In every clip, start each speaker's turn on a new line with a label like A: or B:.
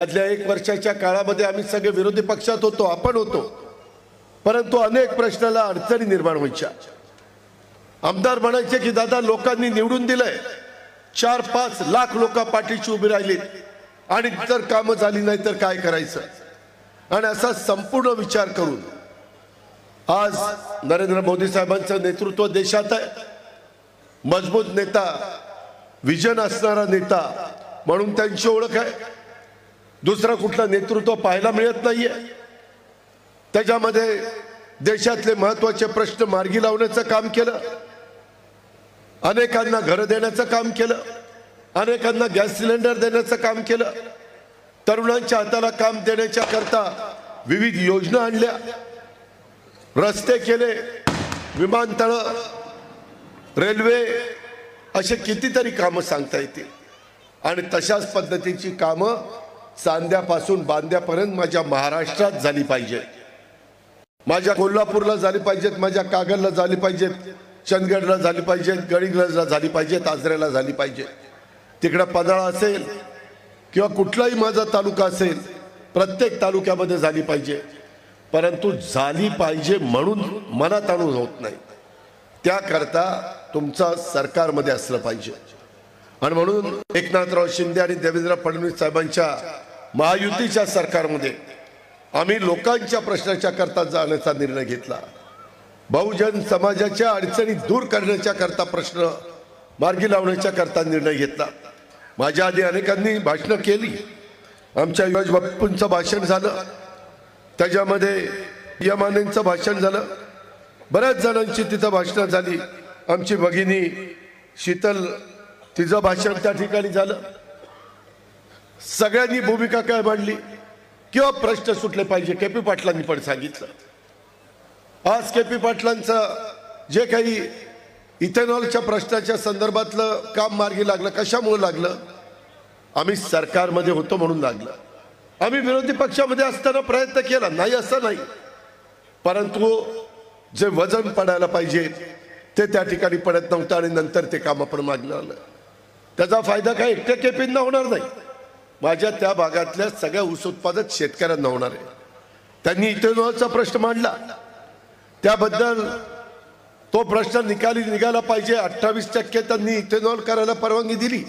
A: आजल्या 1 वर्षाच्या काळामध्ये आम्ही सगळे विरोधी पक्षात होतो, आपण होतो, परंतु अनेक प्रश्नाला अडचणी निर्माण व्हायच्या। आमदार म्हणायचे की दादा लोकांनी निवडून दिलंय, 4-5 लाख लोक पाठीशी उभी राहिली आणि जर कामं झाली नाही तर काय करायचं। आणि असा संपूर्ण विचार करून आज नरेंद्र मोदी साहेबांचं नेतृत्व देशात आहे। मजबूत नेता, विजन असणारा नेता म्हणून त्यांची ओळख आहे। दुसरा कुठला नेतृत्व पाहायला मिळत नाहीये। त्याच्यामध्ये देशातले महत्त्वाचे प्रश्न मार्गी लावण्याचं काम केलं, अनेकांना घर देण्याचं काम केलं, अनेकांना गॅस सिलेंडर देण्याचं काम केलं, तरुणांच्या हाताला काम देण्याच्या करता विविध योजना आणल्या, रस्ते केले, विमानतळ, रेल्वे, असे कितीतरी कामं सांगता येतील। आणि तशाच पद्धतीची कामं सांध्यापासून बांध्यापर्यंत माझ्या महाराष्ट्रात झाली पाहिजे, माझ्या कोल्हापूरला झाली पाहिजेत, माझ्या कागलला झाली पाहिजेत, चंदगडला झाली पाहिजेत, गडिंग्लजला झाली पाहिजेत, आजऱ्याला झाली पाहिजे, तिकडे पन्हाळा असेल किंवा कुठलाही माझा तालुका असेल, प्रत्येक तालुक्यामध्ये झाली पाहिजे। परंतु झाली पाहिजे म्हणून मनात आणून होत नाही, त्याकरता तुमचा सरकारमध्ये असलं पाहिजे। आणि म्हणून एकनाथराव शिंदे आणि देवेंद्र फडणवीस साहेबांच्या महायुतीच्या सरकारमध्ये आम्ही लोकांच्या प्रश्नाच्या करता जाण्याचा निर्णय घेतला। बहुजन समाजाच्या अडचणी दूर करण्याच्या करता, प्रश्न मार्गी लावण्याच्या करता निर्णय घेतला। माझ्या आधी अनेकांनी भाषणं केली, आमच्या युवराज बापूंचं भाषण झालं, त्याच्यामध्ये यमानेंचं भाषण झालं, बऱ्याच जणांची तिथं भाषणं झाली। आमची भगिनी शीतल, तिचं भाषण त्या ठिकाणी झालं। सगळ्यांनी भूमिका काय मांडली किंवा प्रश्न सुटले पाहिजे, केपी पाटलांनी पण सांगितलं। आज केपी पाटलांचं जे काही इथेनॉलच्या प्रश्नाच्या संदर्भातलं काम मार्गी लागलं, कशामुळे लागलं? आम्ही सरकारमध्ये होतो म्हणून लागलं। आम्ही विरोधी पक्षामध्ये असताना प्रयत्न केला नाही असं नाही, परंतु जे वजन पडायला पाहिजे ते त्या ठिकाणी पडत नव्हतं आणि नंतर ते काम आपण मागणं आलं। त्याचा फायदा काय एकट्या केपींना होणार नाही, माझ्या त्या भागातल्या सगळ्या ऊस उत्पादक शेतकऱ्यांना होणार आहे। त्यांनी इथेनॉलचा प्रश्न मांडला, त्याबद्दल तो प्रश्न निघाला पाहिजे। 28% त्यांनी इथेनॉल करायला परवानगी दिली,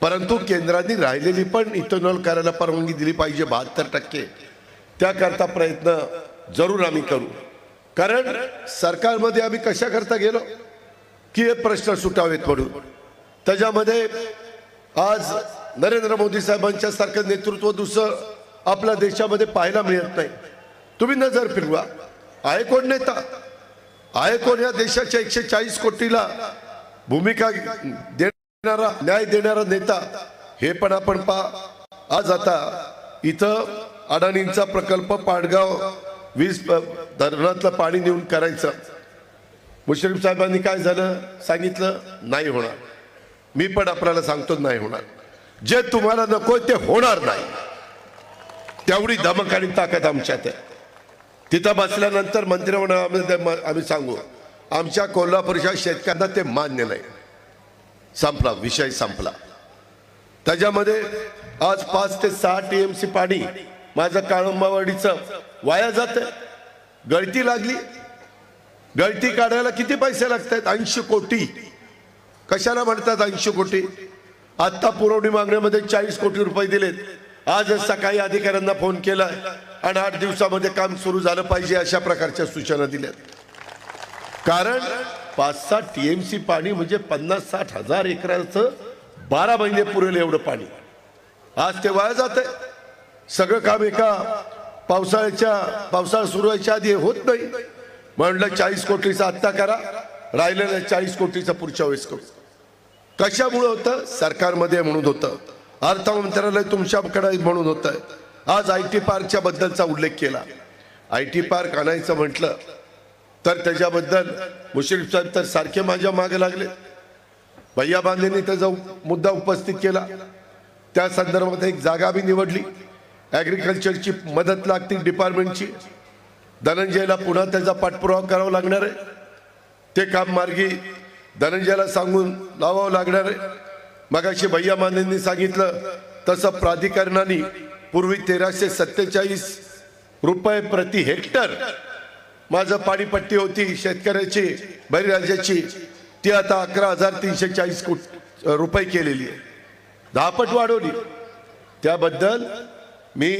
A: परंतु केंद्राने राहिलेली पण इथेनॉल करायला परवानगी दिली पाहिजे 72%। त्याकरता प्रयत्न जरूर आम्ही करू, कारण सरकारमध्ये आम्ही कशा करता गेलो की हे प्रश्न सुटावेत म्हणून। त्याच्यामध्ये आज नरेंद्र मोदी साहेबांच्या सारखं नेतृत्व दुसरं आपल्या देशामध्ये पाहायला मिळत नाही। तुम्ही नजर फिरवा, आहे कोण नेता, आहे कोण या देशाच्या 140 कोटीला भूमिका देणारा, न्याय देणारा नेता, हे पण आपण पहा। आज आता इथं अडाणींचा प्रकल्प पाडगाव 20 धरणातलं पाणी नेऊन करायचं, मुश्रीफ साहेबांनी काय झालं सांगितलं, नाही होणार। मी पण आपल्याला सांगतो नाही होणार, जे तुम्हाला नको ते होणार नाही, तेवढी धमक आणि ताकद आमच्यात आहे। तिथं बसल्यानंतर मंत्रिमंडळामध्ये आम्ही सांगू, आमच्या कोल्हापूरच्या शेतकऱ्यांना ते मान्य नाही, संपला विषय, संपला। त्याच्यामध्ये आज 5 ते 6 TMC पाणी माझं काळंबावाडीचं वाया जात आहे। गळती लागली, गळती काढायला किती पैसे लागतात? 80 कोटी। कशाला म्हणतात 80 कोटी? आता पुरवणी मागण्यामध्ये 40 कोटी रुपये दिलेत। आज सकाळी अधिकाऱ्यांना फोन केला आणि 8 दिवसामध्ये काम सुरू झालं पाहिजे अशा प्रकारच्या सूचना दिल्यात। कारण 5-6 TMC पाणी म्हणजे 50-60 हजार एकराचं 12 महिने पुरेल एवढं पाणी आज ते वाया जात आहे। सगळं काम एका पावसाळा सुरू व्हायच्या आधी होत नाही, म्हणलं 40 कोटीचा आत्ता करा, राहिलेल्या 40 कोटीचा पुढच्या वेळेस करू। कशामुळे होतं? सरकारमध्ये म्हणून होतं, अर्थ मंत्रालय तुमच्याकडे म्हणून होतं। आज IT पार्कच्या बद्दलचा उल्लेख केला, IT पार्क आणायचं म्हटलं तर त्याच्याबद्दल मुश्रीफ साहेब तर सारखे माझ्या मागे लागले। भैया बांधलेंनी त्याचा मुद्दा उपस्थित केला, त्या संदर्भात एक जागा मी निवडली, ॲग्रिकल्चरची मदत लागते डिपार्टमेंटची, धनंजयला पुन्हा त्याचा पाठपुरावा करावा लागणार आहे, ते काम मार्गी धनंजयला सांगून लावावं लागणार आहे। मगाशी भैया मानेंनी सांगितलं तसं प्राधिकरणाने पूर्वी 1347 रुपये प्रति हेक्टर माझं पाणीपट्टी होती शेतकऱ्याची बळीराजाची, ती आता 11,340 रुपये केलेली आहे, 10 पट वाढवली. त्याबद्दल मी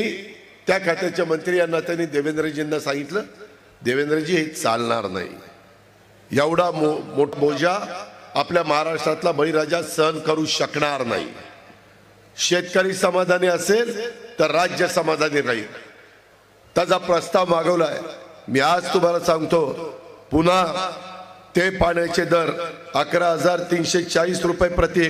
A: त्या खात्याच्या मंत्री यांना त्यांनी देवेंद्रजींना सांगितलं, देवेंद्रजी हे चालणार नाही, एवढा मोठमोजा आपल्या महाराष्ट्रातला बळीराजा सहन करू शकणार नाही. शेतकरी समाधानी असेल तर राज्य समाधानी राहील. त्याचा प्रस्ताव मागवलाय. मी आज तुम्हाला सांगतो, पुन्हा ते पाण्याचे दर 11,340 रुपये प्रति